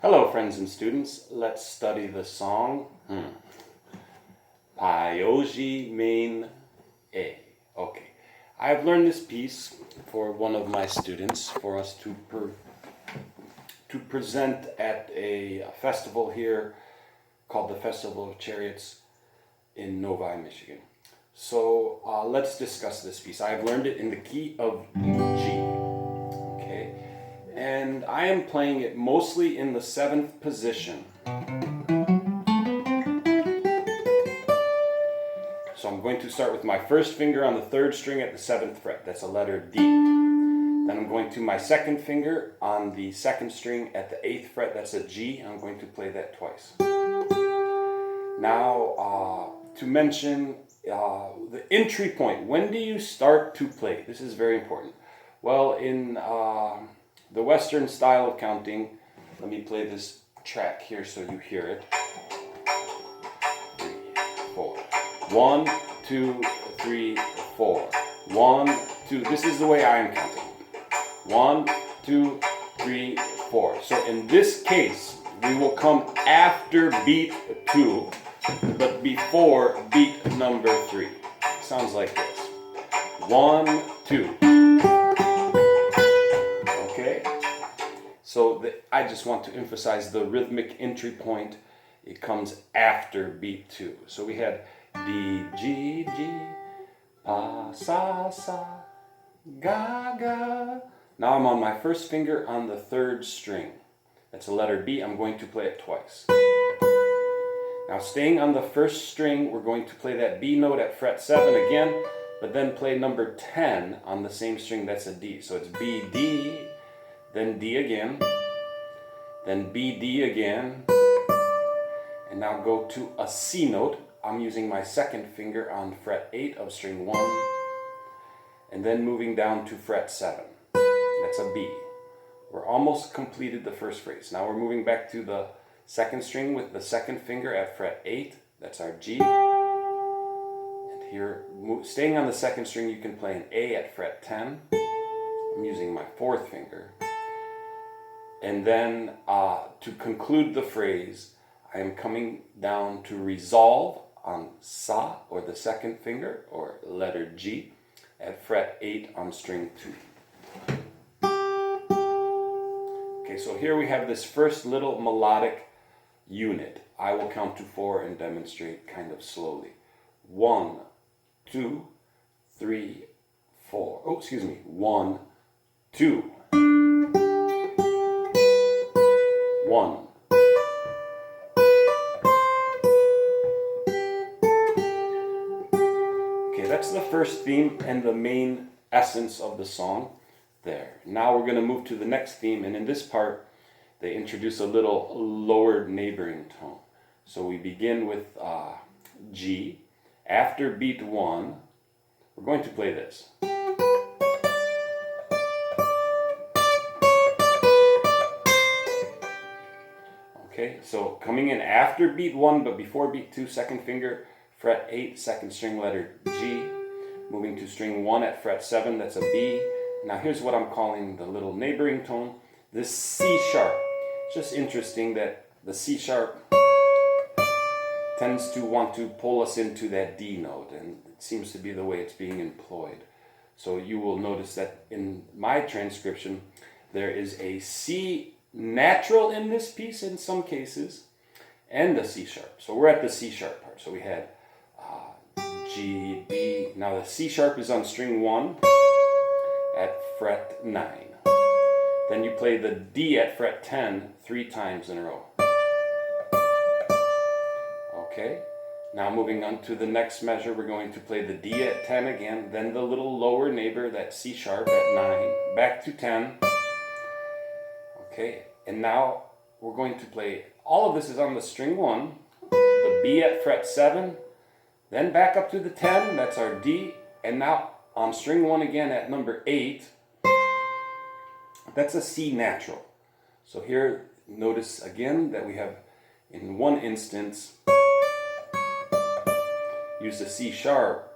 Hello friends and students, let's study the song Payoji, Maine. Okay, I've learned this piece for one of my students for us to present at a festival here called the Festival of Chariots in Novi, Michigan. So let's discuss this piece. I've learned it in the key of G. And I am playing it mostly in the 7th position. So I'm going to start with my first finger on the 3rd string at the 7th fret. That's a letter D. Then I'm going to my 2nd finger on the 2nd string at the 8th fret. That's a G. I'm going to play that twice. Now, to mention the entry point. When do you start to play? This is very important. Well, in the Western style of counting, let me play this track here so you hear it. 3, 4. 1, 2, 3, 4. 1, 2. This is the way I am counting. 1, 2, 3, 4. So in this case, we will come after beat 2, but before beat number 3. Sounds like this. 1, 2. So I just want to emphasize the rhythmic entry point. It comes after beat 2. So we had D, G, G, Pa, Sa, Sa, Ga, Ga. Now I'm on my first finger on the 3rd string. That's a letter B. I'm going to play it twice. Now staying on the 1st string, we're going to play that B note at fret 7 again, but then play number 10 on the same string. That's a D. So it's B, D, then D again, then B, D again, and now go to a C note. I'm using my 2nd finger on fret 8 of string 1, and then moving down to fret 7. That's a B. We're almost completed the first phrase. Now we're moving back to the 2nd string with the 2nd finger at fret 8. That's our G. And here, staying on the 2nd string, you can play an A at fret 10. I'm using my 4th finger. And then to conclude the phrase, I am coming down to resolve on Sa, or the 2nd finger, or letter G, at fret 8 on string 2. Okay, so here we have this first little melodic unit. I will count to 4 and demonstrate kind of slowly. 1, 2, 3, 4. Oh, excuse me. 1, 2. 1. Okay, that's the first theme and the main essence of the song there. Now we're going to move to the next theme, and in this part they introduce a little lowered neighboring tone. So we begin with G. After beat 1, we're going to play this. Okay, so coming in after beat 1 but before beat 2, 2nd finger, fret 8, 2nd string, letter G. Moving to string 1 at fret 7, that's a B. Now here's what I'm calling the little neighboring tone, this C sharp. It's just interesting that the C sharp tends to want to pull us into that D note, and it seems to be the way it's being employed. So you will notice that in my transcription, there is a C natural in this piece in some cases, and a C sharp. So we're at the C sharp part. So we had G, B. Now the C sharp is on string 1 at fret 9. Then you play the D at fret 10 3 times in a row. Okay, now moving on to the next measure, we're going to play the D at 10 again, then the little lower neighbor, that C sharp at 9, back to 10. Okay, and now we're going to play, all of this is on the string 1, the B at fret 7, then back up to the 10, that's our D, and now on string 1 again at number 8, that's a C natural. So here, notice again that we have, in one instance, used a C sharp,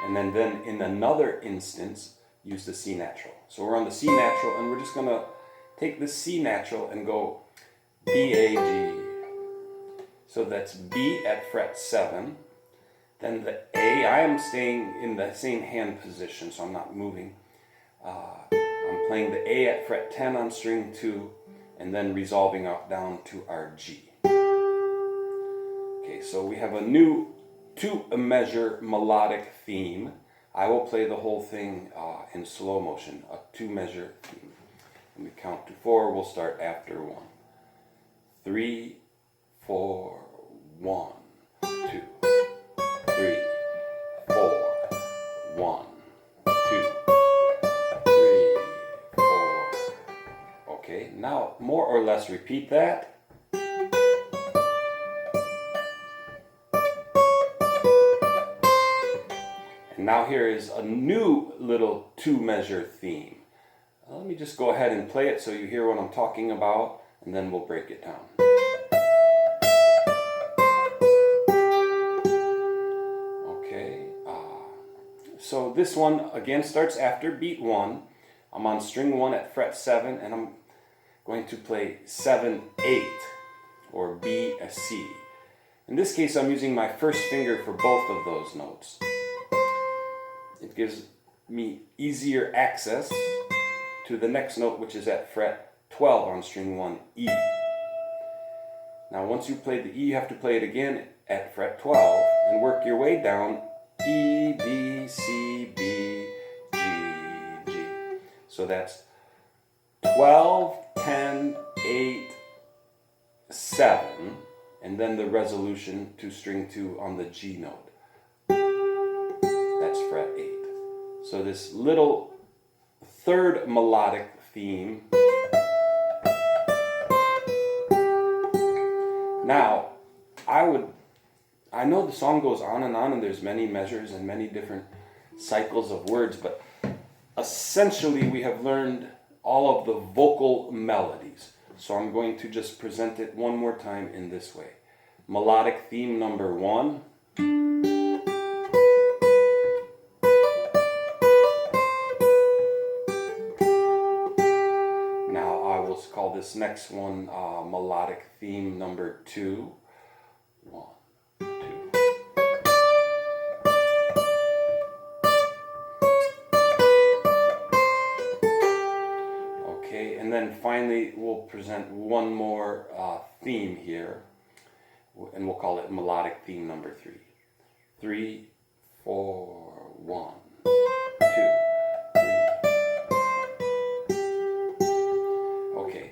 and then in another instance, used a C natural. So we're on the C natural, and we're just going to take the C natural and go B, A, G. So that's B at fret 7. Then the A, I am staying in the same hand position, so I'm not moving. I'm playing the A at fret 10 on string 2, and then resolving out down to our G. Okay, so we have a new 2-measure melodic theme. I will play the whole thing in slow motion, a 2-measure theme. When we count to 4, we'll start after 1. 3, 4, 1, 2, 3, 4, 1, 2, 3, 4. Okay, now more or less repeat that. And now here is a new little 2-measure theme. Let me just go ahead and play it so you hear what I'm talking about, and then we'll break it down. Okay, so this one again starts after beat 1. I'm on string 1 at fret 7, and I'm going to play 7, 8, or B, a C. In this case, I'm using my first finger for both of those notes. It gives me easier access to the next note, which is at fret 12 on string 1, E. Now once you play the E, you have to play it again at fret 12 and work your way down E, D, C, B, G, G. So that's 12, 10, 8, 7, and then the resolution to string 2 on the G note. That's fret 8. So this little third melodic theme. Now, I know the song goes on, and there's many measures and many different cycles of words, but essentially we have learned all of the vocal melodies. So I'm going to just present it one more time in this way. Melodic theme number 1. Call this next one melodic theme number 2. 1, 2. Okay, and then finally we'll present one more theme here, and we'll call it melodic theme number 3. 3, 4, 1, 2.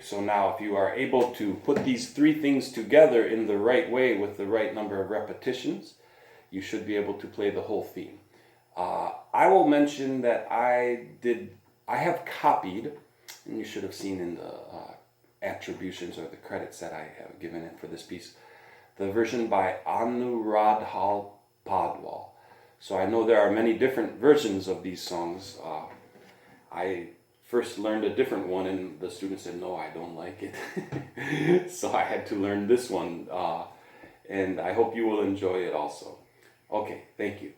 So now if you are able to put these 3 things together in the right way with the right number of repetitions, you should be able to play the whole theme. I will mention that I have copied, and you should have seen in the attributions or the credits that I have given it for this piece, the version by Anuradha Paudwal. So I know there are many different versions of these songs. I first learned a different one, and the student said, no, I don't like it. So I had to learn this one, and I hope you will enjoy it also. Okay, thank you.